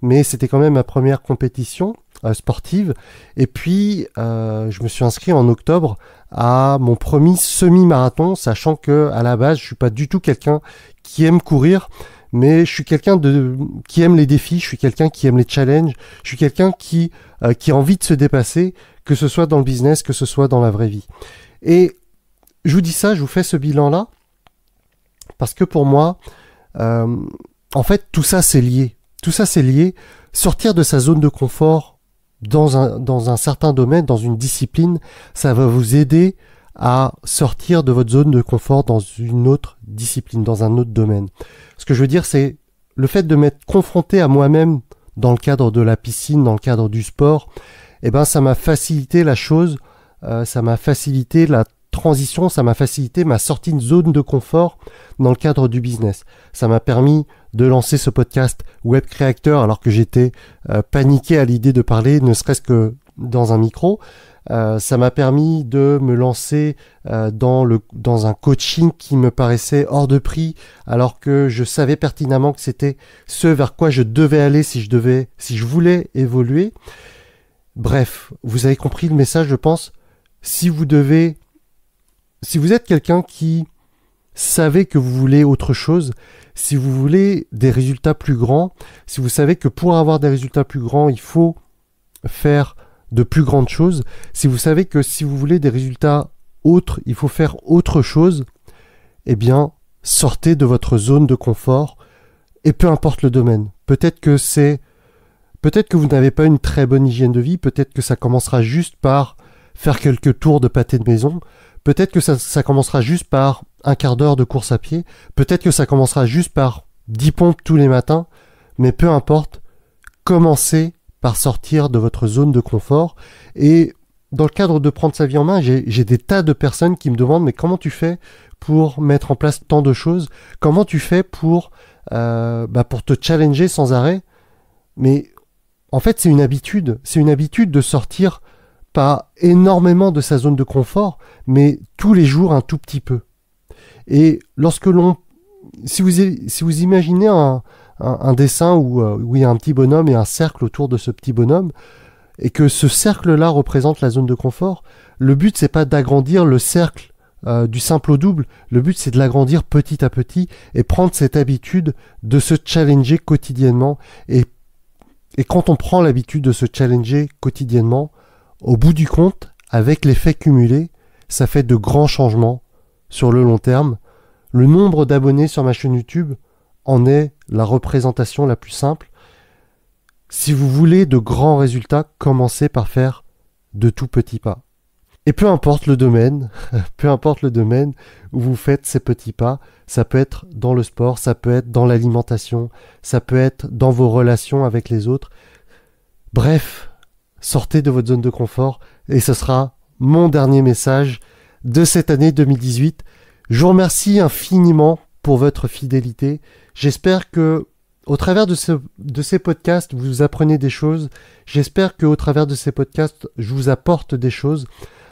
Speaker 1: mais c'était quand même ma première compétition sportive. Et puis je me suis inscrit en octobre à mon premier semi-marathon, sachant que à la base je suis pas du tout quelqu'un qui aime courir, mais je suis quelqu'un qui aime les défis, je suis quelqu'un qui aime les challenges, je suis quelqu'un qui a envie de se dépasser, que ce soit dans le business, que ce soit dans la vraie vie. Et je vous dis ça, je vous fais ce bilan là parce que pour moi en fait tout ça c'est lié. Sortir de sa zone de confort dans un certain domaine, dans une discipline, ça va vous aider à sortir de votre zone de confort dans une autre discipline, dans un autre domaine. Ce que je veux dire, c'est le fait de m'être confronté à moi-même dans le cadre de la piscine, dans le cadre du sport, ça m'a facilité la chose, ça m'a facilité la transition, ça m'a facilité ma sortie de zone de confort dans le cadre du business. Ça m'a permis de lancer ce podcast Web Créateur alors que j'étais paniqué à l'idée de parler ne serait-ce que dans un micro. Ça m'a permis de me lancer dans un coaching qui me paraissait hors de prix alors que je savais pertinemment que c'était ce vers quoi je devais aller si je voulais évoluer. Bref, vous avez compris le message, je pense. si vous êtes quelqu'un qui savez que vous voulez autre chose, si vous voulez des résultats plus grands, si vous savez que pour avoir des résultats plus grands, il faut faire de plus grandes choses, si vous savez que si vous voulez des résultats autres, il faut faire autre chose, eh bien, sortez de votre zone de confort, et peu importe le domaine. Peut-être que vous n'avez pas une très bonne hygiène de vie, peut-être que ça commencera juste par faire quelques tours de pâté de maison, peut-être que ça commencera juste par un quart d'heure de course à pied, peut-être que ça commencera juste par 10 pompes tous les matins, mais peu importe, commencez par sortir de votre zone de confort. Et dans le cadre de prendre sa vie en main, j'ai des tas de personnes qui me demandent mais comment tu fais pour mettre en place tant de choses, comment tu fais pour te challenger sans arrêt. Mais en fait c'est une habitude de sortir pas énormément de sa zone de confort, mais tous les jours un tout petit peu. Et si vous imaginez un dessin où il y a un petit bonhomme et un cercle autour de ce petit bonhomme, et que ce cercle-là représente la zone de confort, le but c'est pas d'agrandir le cercle du simple au double, le but c'est de l'agrandir petit à petit et prendre cette habitude de se challenger quotidiennement. Et quand on prend l'habitude de se challenger quotidiennement, au bout du compte, avec l'effet cumulé, ça fait de grands changements sur le long terme. Le nombre d'abonnés sur ma chaîne YouTube en est la représentation la plus simple. Si vous voulez de grands résultats, commencez par faire de tout petits pas. Et peu importe le domaine où vous faites ces petits pas, ça peut être dans le sport, ça peut être dans l'alimentation, ça peut être dans vos relations avec les autres. Bref, sortez de votre zone de confort et ce sera mon dernier message de cette année 2018. Je vous remercie infiniment pour votre fidélité. J'espère que au travers de ces podcasts, vous apprenez des choses. J'espère qu'au travers de ces podcasts, je vous apporte des choses.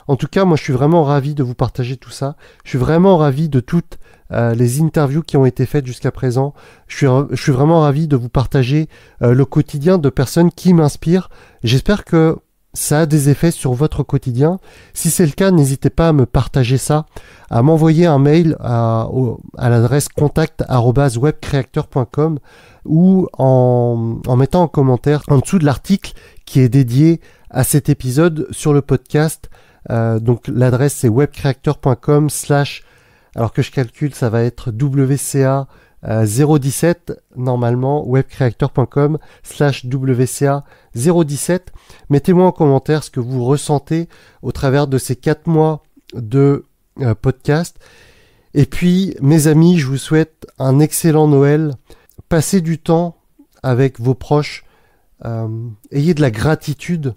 Speaker 1: En tout cas, moi, je suis vraiment ravi de vous partager tout ça. Je suis vraiment ravi de toutes les interviews qui ont été faites jusqu'à présent. Je suis vraiment ravi de vous partager le quotidien de personnes qui m'inspirent. J'espère que ça a des effets sur votre quotidien. Si c'est le cas, n'hésitez pas à me partager ça, à m'envoyer un mail à l'adresse contact@webcreator.com ou en mettant en commentaire en dessous de l'article qui est dédié à cet épisode sur le podcast. Donc l'adresse c'est webcreator.com/ alors que je calcule, ça va être WCA 017 normalement, webcreator.com/ WCA 017. Mettez-moi en commentaire ce que vous ressentez au travers de ces 4 mois de podcast. Et puis, mes amis, je vous souhaite un excellent Noël. Passez du temps avec vos proches. Ayez de la gratitude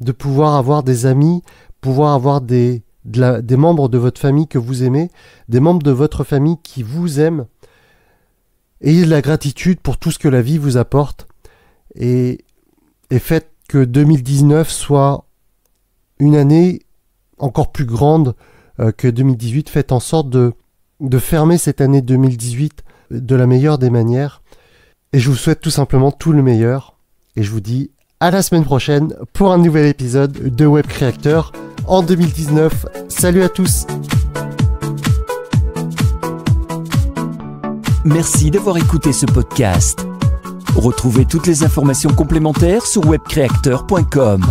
Speaker 1: de pouvoir avoir des amis, pouvoir avoir des membres de votre famille que vous aimez, des membres de votre famille qui vous aiment. Ayez de la gratitude pour tout ce que la vie vous apporte et faites que 2019 soit une année encore plus grande que 2018. Faites en sorte de fermer cette année 2018 de la meilleure des manières. Et je vous souhaite tout simplement tout le meilleur. Et je vous dis à la semaine prochaine pour un nouvel épisode de Web Creator en 2019. Salut à tous!
Speaker 3: Merci d'avoir écouté ce podcast. Retrouvez toutes les informations complémentaires sur webcreator.com.